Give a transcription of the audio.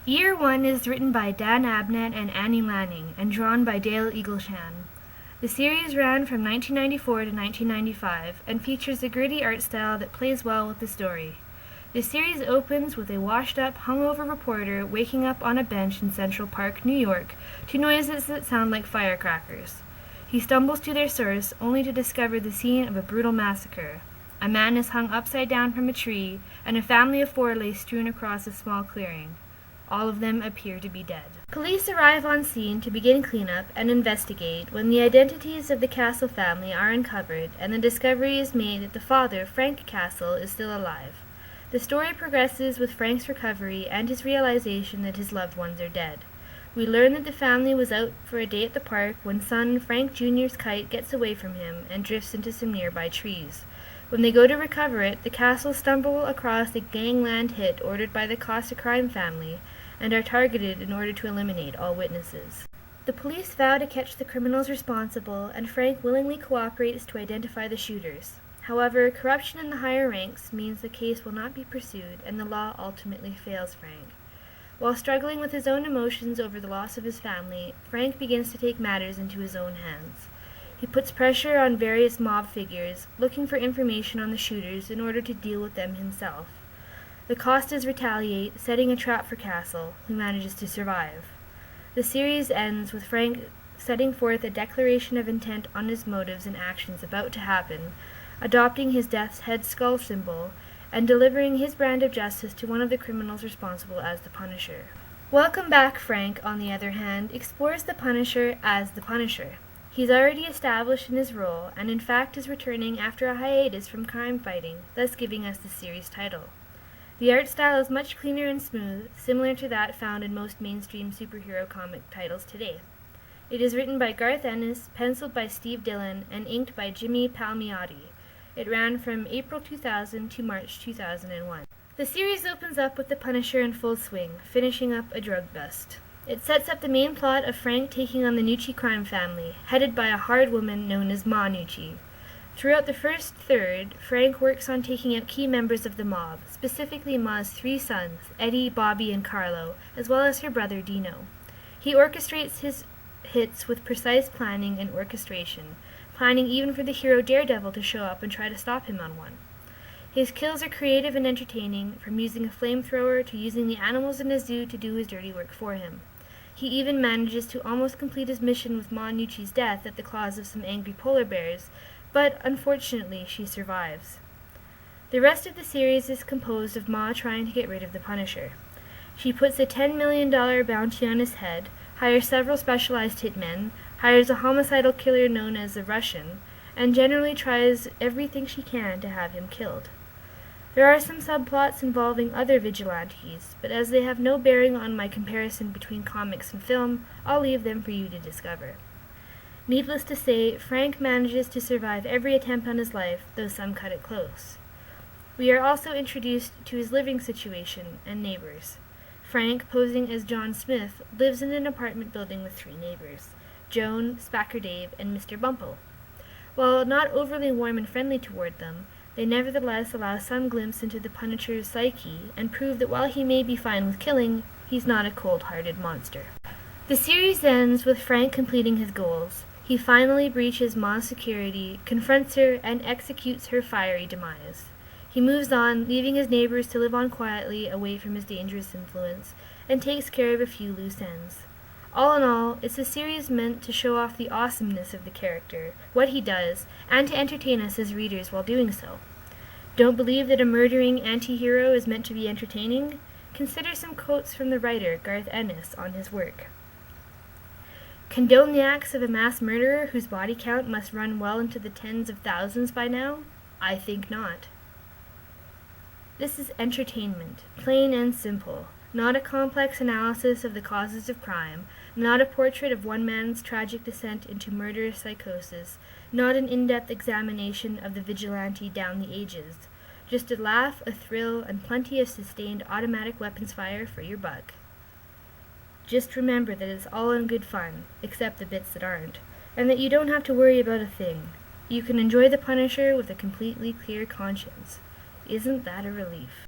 Year 1 is written by Dan Abnett and Annie Lanning and drawn by Dale Eagleshan. The series ran from 1994 to 1995 and features a gritty art style that plays well with the story. The series opens with a washed-up, hungover reporter waking up on a bench in Central Park, New York, to noises that sound like firecrackers. He stumbles to their source only to discover the scene of a brutal massacre. A man is hung upside down from a tree, and a family of 4 lay strewn across a small clearing. All of them appear to be dead. Police arrive on scene to begin cleanup and investigate when the identities of the Castle family are uncovered and the discovery is made that the father, Frank Castle, is still alive. The story progresses with Frank's recovery and his realization that his loved ones are dead. We learn that the family was out for a day at the park when son Frank Jr.'s kite gets away from him and drifts into some nearby trees. When they go to recover it, the Castles stumble across a gangland hit ordered by the Costa crime family and are targeted in order to eliminate all witnesses. The police vow to catch the criminals responsible, and Frank willingly cooperates to identify the shooters. However, corruption in the higher ranks means the case will not be pursued, and the law ultimately fails Frank. While struggling with his own emotions over the loss of his family, Frank begins to take matters into his own hands. He puts pressure on various mob figures, looking for information on the shooters in order to deal with them himself. The Costas retaliate, setting a trap for Castle, who manages to survive. The series ends with Frank setting forth a declaration of intent on his motives and actions about to happen, adopting his death's head skull symbol, and delivering his brand of justice to one of the criminals responsible as the Punisher. Welcome Back Frank, on the other hand, explores the Punisher as the Punisher. He's already established in his role, and in fact is returning after a hiatus from crime fighting, thus giving us the series title. The art style is much cleaner and smooth, similar to that found in most mainstream superhero comic titles today. It is written by Garth Ennis, penciled by Steve Dillon, and inked by Jimmy Palmiotti. It ran from April 2000 to March 2001. The series opens up with the Punisher in full swing, finishing up a drug bust. It sets up the main plot of Frank taking on the Nucci crime family, headed by a hard woman known as Ma Nucci. Throughout the first third, Frank works on taking out key members of the mob, specifically Ma's 3 sons, Eddie, Bobby, and Carlo, as well as her brother Dino. He orchestrates his hits with precise planning and orchestration, planning even for the hero Daredevil to show up and try to stop him on one. His kills are creative and entertaining, from using a flamethrower to using the animals in a zoo to do his dirty work for him. He even manages to almost complete his mission with Ma Nucci's death at the claws of some angry polar bears, but unfortunately she survives. The rest of the series is composed of Ma trying to get rid of the Punisher. She puts a $10 million bounty on his head, hires several specialized hitmen, hires a homicidal killer known as the Russian, and generally tries everything she can to have him killed. There are some subplots involving other vigilantes, but as they have no bearing on my comparison between comics and film, I'll leave them for you to discover. Needless to say, Frank manages to survive every attempt on his life, though some cut it close. We are also introduced to his living situation and neighbors. Frank, posing as John Smith, lives in an apartment building with 3 neighbors, Joan, Spacker Dave, and Mr. Bumple. While not overly warm and friendly toward them, they nevertheless allow some glimpse into the Punisher's psyche and prove that while he may be fine with killing, he's not a cold-hearted monster. The series ends with Frank completing his goals. He finally breaches Ma's security, confronts her, and executes her fiery demise. He moves on, leaving his neighbors to live on quietly away from his dangerous influence, and takes care of a few loose ends. All in all, it's a series meant to show off the awesomeness of the character, what he does, and to entertain us as readers while doing so. Don't believe that a murdering anti-hero is meant to be entertaining? Consider some quotes from the writer, Garth Ennis, on his work. Condone the acts of a mass murderer whose body count must run well into the tens of thousands by now? I think not. This is entertainment, plain and simple, not a complex analysis of the causes of crime, not a portrait of one man's tragic descent into murderous psychosis, not an in-depth examination of the vigilante down the ages. Just a laugh, a thrill, and plenty of sustained automatic weapons fire for your buck. Just remember that it's all in good fun, except the bits that aren't, and that you don't have to worry about a thing. You can enjoy the Punisher with a completely clear conscience. Isn't that a relief?